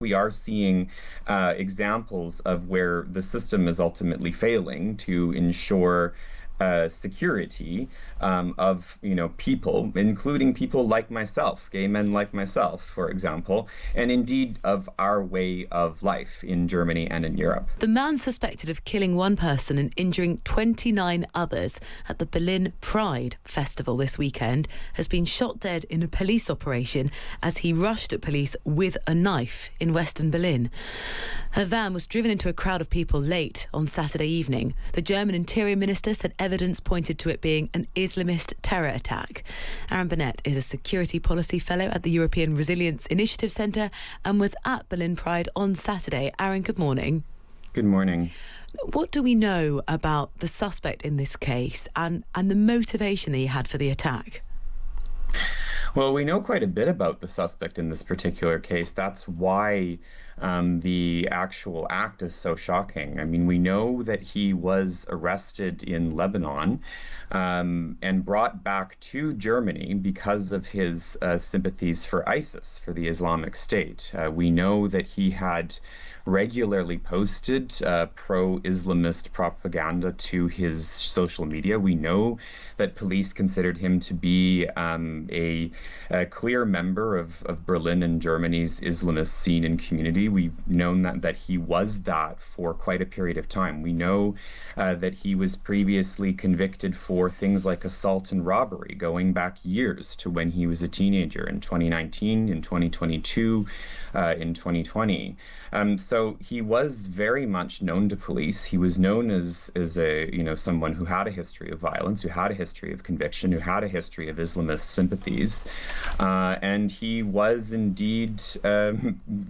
we are seeing examples of where the system is ultimately failing to ensure security of people, including people like myself, gay men like myself, for example, and indeed of our way of life in Germany and in Europe. The man suspected of killing one person and injuring 29 others at the Berlin Pride Festival this weekend has been shot dead in a police operation as he rushed at police with a knife in Western Berlin. Her van was driven into a crowd of people late on Saturday evening. The German Interior Minister said evidence pointed to it being an Islamist terror attack. Burnett is a security policy fellow at the European Resilience Initiative Centre and was at Berlin Pride on Saturday. Aaron, good morning. Good morning. What do we know about the suspect in this case and the motivation that he had for the attack? Well, we know quite a bit about the suspect in this particular case. That's why the actual act is so shocking. I mean, we know that he was arrested in Lebanon and brought back to Germany because of his sympathies for ISIS, for the Islamic State. We know that he had regularly posted pro-Islamist propaganda to his social media. We know that police considered him to be a clear member of Berlin and Germany's Islamist scene and community. We've known that he was that for quite a period of time. We know that he was previously convicted for things like assault and robbery, going back years to when he was a teenager in 2019, in 2022, in 2020. So he was very much known to police. He was known as a someone who had a history of violence, who had a history of conviction, who had a history of Islamist sympathies, and he was indeed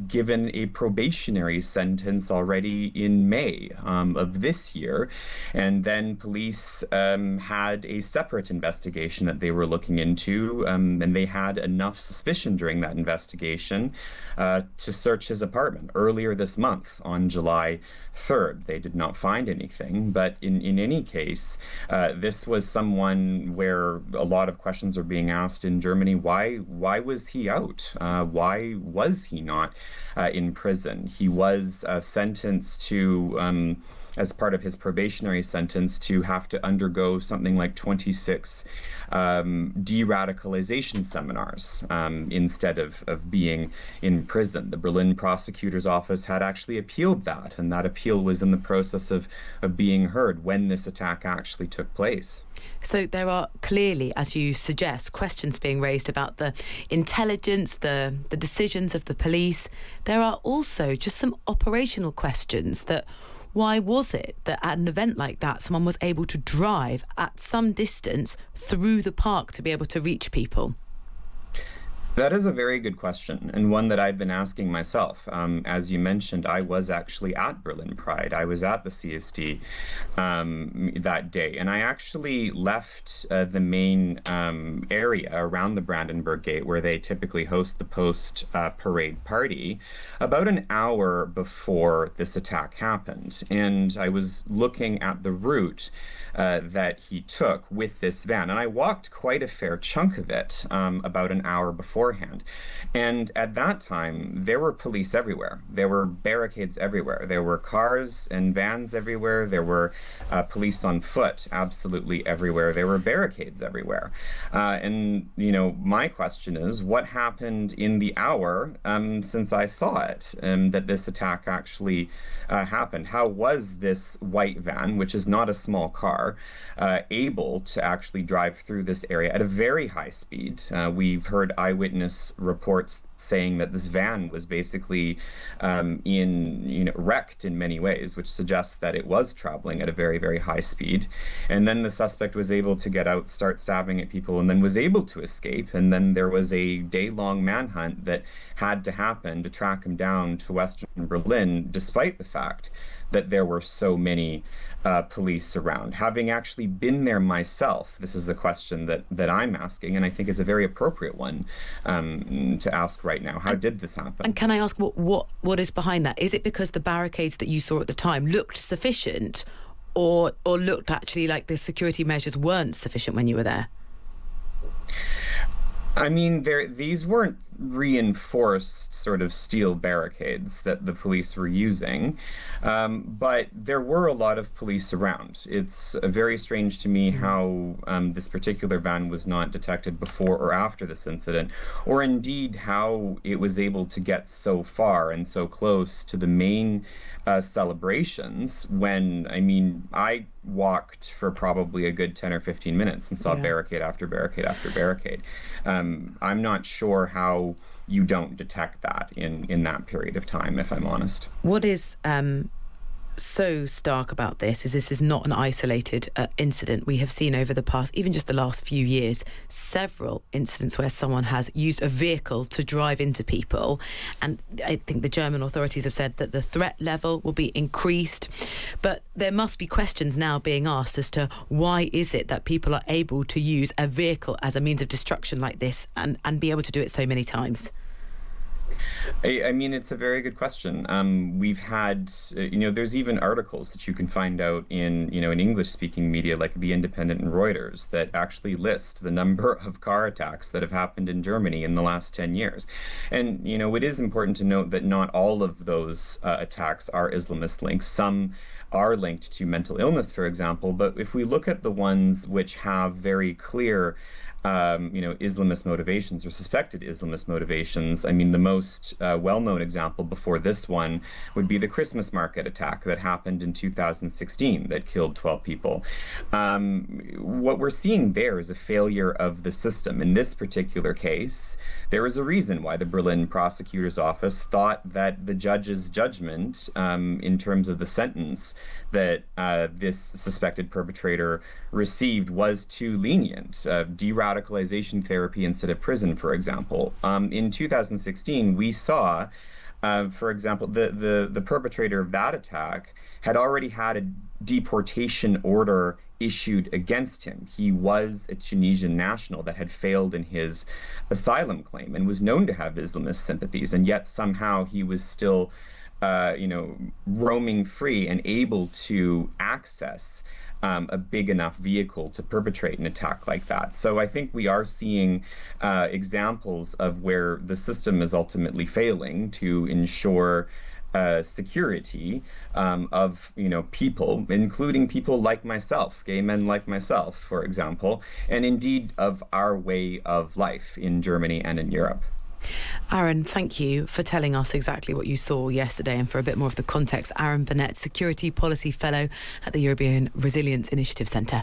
given a probationary sentence already in May of this year, and then police had a separate investigation that they were looking into, and they had enough suspicion during that investigation to search his apartment earlier this month on July 3rd. They did not find anything, but in any case, this was someone where a lot of questions are being asked in Germany. Why was he out? Why was he not in prison? He was sentenced to as part of his probationary sentence to have to undergo something like 26 de-radicalization seminars instead of being in prison. The Berlin prosecutor's office had actually appealed that, and that appeal was in the process of being heard when this attack actually took place. So there are clearly, as you suggest, questions being raised about the intelligence, the decisions of the police. There are also just some operational questions that why was it that at an event like that, someone was able to drive at some distance through the park to be able to reach people? That is a very good question, and one that I've been asking myself. As you mentioned, I was actually at Berlin Pride. I was at the CSD that day, and I actually left the main area around the Brandenburg Gate, where they typically host the post-parade party, about an hour before this attack happened. And I was looking at the route that he took with this van, and I walked quite a fair chunk of it about an hour beforehand. And at that time, there were police everywhere. There were barricades everywhere. There were cars and vans everywhere. There were police on foot absolutely everywhere. There were barricades everywhere. And my question is, what happened in the hour since I saw it, that this attack actually happened? How was this white van, which is not a small car, able to actually drive through this area at a very high speed? We've heard eyewitness reports saying that this van was basically wrecked in many ways, which suggests that it was traveling at a very, very high speed. And then the suspect was able to get out, start stabbing at people, and then was able to escape. And then there was a day-long manhunt that had to happen to track him down to Western Berlin, despite the fact that there were so many police around. Having actually been there myself, this is a question that I'm asking, and I think it's a very appropriate one to ask right now. How did this happen? And can I ask what is behind that? Is it because the barricades that you saw at the time looked sufficient, or looked actually like the security measures weren't sufficient when you were there? I mean, these weren't reinforced sort of steel barricades that the police were using, but there were a lot of police around. It's very strange to me how this particular van was not detected before or after this incident, or indeed how it was able to get so far and so close to the main celebrations when, I mean, I walked for probably a good 10 or 15 minutes and saw Yeah. barricade after barricade after barricade. I'm not sure how you don't detect that in that period of time, if I'm honest. What is so stark about this is not an isolated incident. We have seen over the past, even just the last few years, several incidents where someone has used a vehicle to drive into people. And I think the German authorities have said that the threat level will be increased. But there must be questions now being asked as to why is it that people are able to use a vehicle as a means of destruction like this and be able to do it so many times? I mean, it's a very good question. We've had, there's even articles that you can find out in English-speaking media like The Independent and Reuters that actually list the number of car attacks that have happened in Germany in the last 10 years. And, it is important to note that not all of those attacks are Islamist links. Some are linked to mental illness, for example. But if we look at the ones which have very clear Islamist motivations or suspected Islamist motivations. I mean, the most well-known example before this one would be the Christmas market attack that happened in 2016 that killed 12 people. What we're seeing there is a failure of the system. In this particular case, there is a reason why the Berlin prosecutor's office thought that the judge's judgment in terms of the sentence that this suspected perpetrator received was too lenient. De-radicalization therapy instead of prison, for example. In 2016, we saw, for example, the perpetrator of that attack had already had a deportation order issued against him. He was a Tunisian national that had failed in his asylum claim and was known to have Islamist sympathies, and yet somehow he was still roaming free and able to access a big enough vehicle to perpetrate an attack like that. So I think we are seeing examples of where the system is ultimately failing to ensure security of people, including people like myself, gay men like myself, for example, and indeed of our way of life in Germany and in Europe. Aaron, thank you for telling us exactly what you saw yesterday and for a bit more of the context. Aaron Burnett, Security Policy Fellow at the European Resilience Initiative Centre.